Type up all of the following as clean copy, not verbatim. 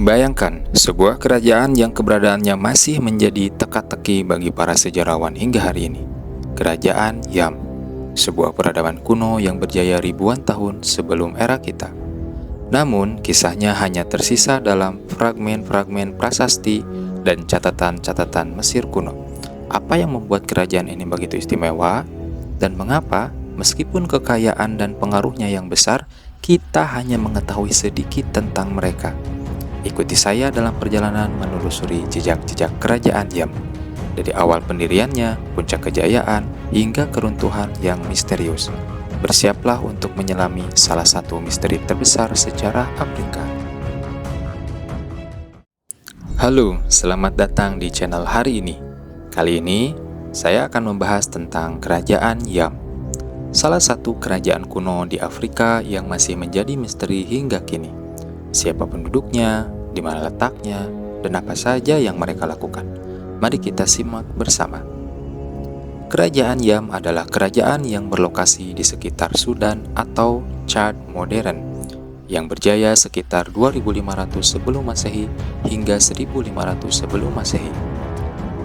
Bayangkan, sebuah kerajaan yang keberadaannya masih menjadi teka-teki bagi para sejarawan hingga hari ini. Kerajaan Yam, sebuah peradaban kuno yang berjaya ribuan tahun sebelum era kita. Namun, kisahnya hanya tersisa dalam fragmen-fragmen prasasti dan catatan-catatan Mesir kuno. Apa yang membuat kerajaan ini begitu istimewa? Dan mengapa, meskipun kekayaan dan pengaruhnya yang besar, kita hanya mengetahui sedikit tentang mereka? Ikuti saya dalam perjalanan menelusuri jejak-jejak kerajaan Yam, dari awal pendiriannya, puncak kejayaan, hingga keruntuhan yang misterius. Bersiaplah untuk menyelami salah satu misteri terbesar sejarah Afrika. Halo, selamat datang di channel hari ini. Kali ini, saya akan membahas tentang kerajaan Yam, salah satu kerajaan kuno di Afrika yang masih menjadi misteri hingga kini. Siapa penduduknya, di mana letaknya, dan apa saja yang mereka lakukan. Mari kita simak bersama. Kerajaan Yam adalah kerajaan yang berlokasi di sekitar Sudan atau Chad modern, yang berjaya sekitar 2500 sebelum Masehi hingga 1500 sebelum Masehi.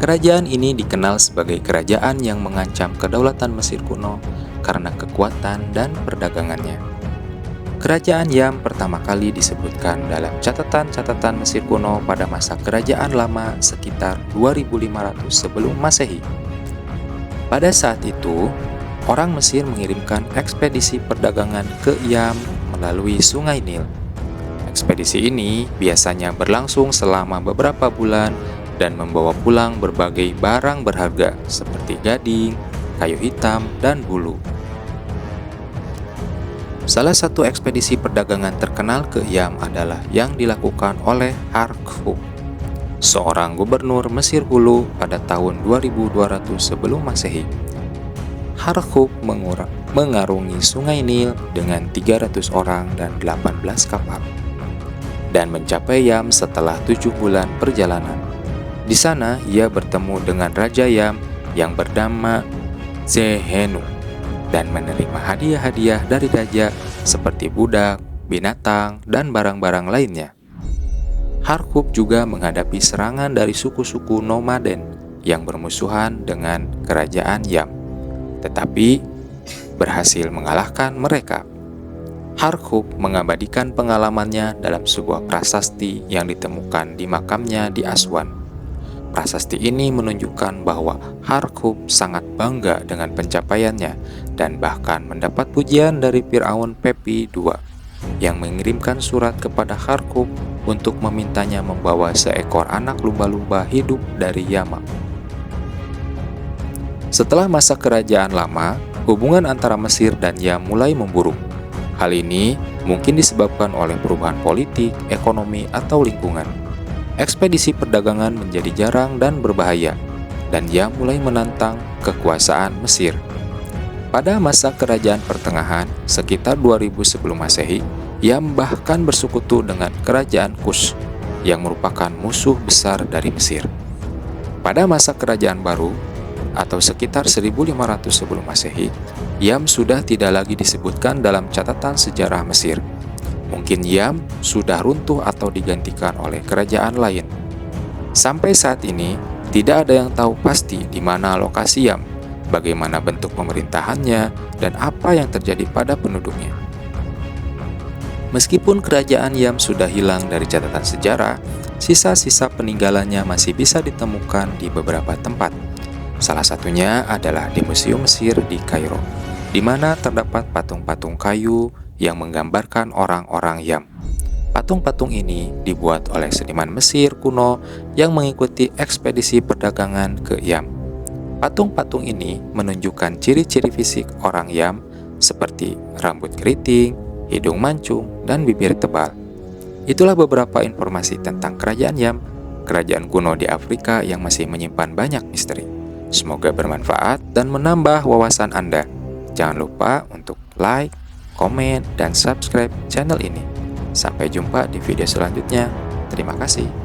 Kerajaan ini dikenal sebagai kerajaan yang mengancam kedaulatan Mesir kuno karena kekuatan dan perdagangannya. Kerajaan Yam pertama kali disebutkan dalam catatan-catatan Mesir kuno pada masa Kerajaan Lama sekitar 2500 sebelum Masehi. Pada saat itu, orang Mesir mengirimkan ekspedisi perdagangan ke Yam melalui Sungai Nil. Ekspedisi ini biasanya berlangsung selama beberapa bulan dan membawa pulang berbagai barang berharga seperti gading, kayu hitam, dan bulu. Salah satu ekspedisi perdagangan terkenal ke Yam adalah yang dilakukan oleh Harkhub, seorang gubernur Mesir Hulu pada tahun 2200 sebelum Masehi. Harkhub mengarungi Sungai Nil dengan 300 orang dan 18 kapal, dan mencapai Yam setelah 7 bulan perjalanan. Di sana, ia bertemu dengan Raja Yam yang bernama Zehenu, dan menerima hadiah-hadiah dari raja seperti budak, binatang, dan barang-barang lainnya. Harkhub juga menghadapi serangan dari suku-suku nomaden yang bermusuhan dengan kerajaan Yam, tetapi berhasil mengalahkan mereka. Harkhub mengabadikan pengalamannya dalam sebuah prasasti yang ditemukan di makamnya di Aswan. Prasasti ini menunjukkan bahwa Harkhub sangat bangga dengan pencapaiannya dan bahkan mendapat pujian dari Firaun Pepi II yang mengirimkan surat kepada Harkhub untuk memintanya membawa seekor anak lumba-lumba hidup dari Yama. Setelah masa Kerajaan Lama, hubungan antara Mesir dan Yam mulai memburuk. Hal ini mungkin disebabkan oleh perubahan politik, ekonomi, atau lingkungan. Ekspedisi perdagangan menjadi jarang dan berbahaya, dan Yam mulai menantang kekuasaan Mesir. Pada masa Kerajaan Pertengahan, sekitar 2000 sebelum Masehi, Yam bahkan bersekutu dengan Kerajaan Kush, yang merupakan musuh besar dari Mesir. Pada masa Kerajaan Baru, atau sekitar 1500 sebelum Masehi, Yam sudah tidak lagi disebutkan dalam catatan sejarah Mesir. Mungkin Yam sudah runtuh atau digantikan oleh kerajaan lain. Sampai saat ini, tidak ada yang tahu pasti di mana lokasi Yam, bagaimana bentuk pemerintahannya, dan apa yang terjadi pada penduduknya. Meskipun kerajaan Yam sudah hilang dari catatan sejarah, sisa-sisa peninggalannya masih bisa ditemukan di beberapa tempat. Salah satunya adalah di Museum Mesir di Kairo, di mana terdapat patung-patung kayu yang menggambarkan orang-orang Yam. Patung-patung ini dibuat oleh seniman Mesir kuno yang mengikuti ekspedisi perdagangan ke Yam. Patung-patung ini menunjukkan ciri-ciri fisik orang Yam seperti rambut keriting, hidung mancung, dan bibir tebal. Itulah beberapa informasi tentang kerajaan Yam, kerajaan kuno di Afrika yang masih menyimpan banyak misteri. Semoga bermanfaat dan menambah wawasan Anda. Jangan lupa untuk like, komen, dan subscribe channel ini. Sampai jumpa di video selanjutnya. Terima kasih.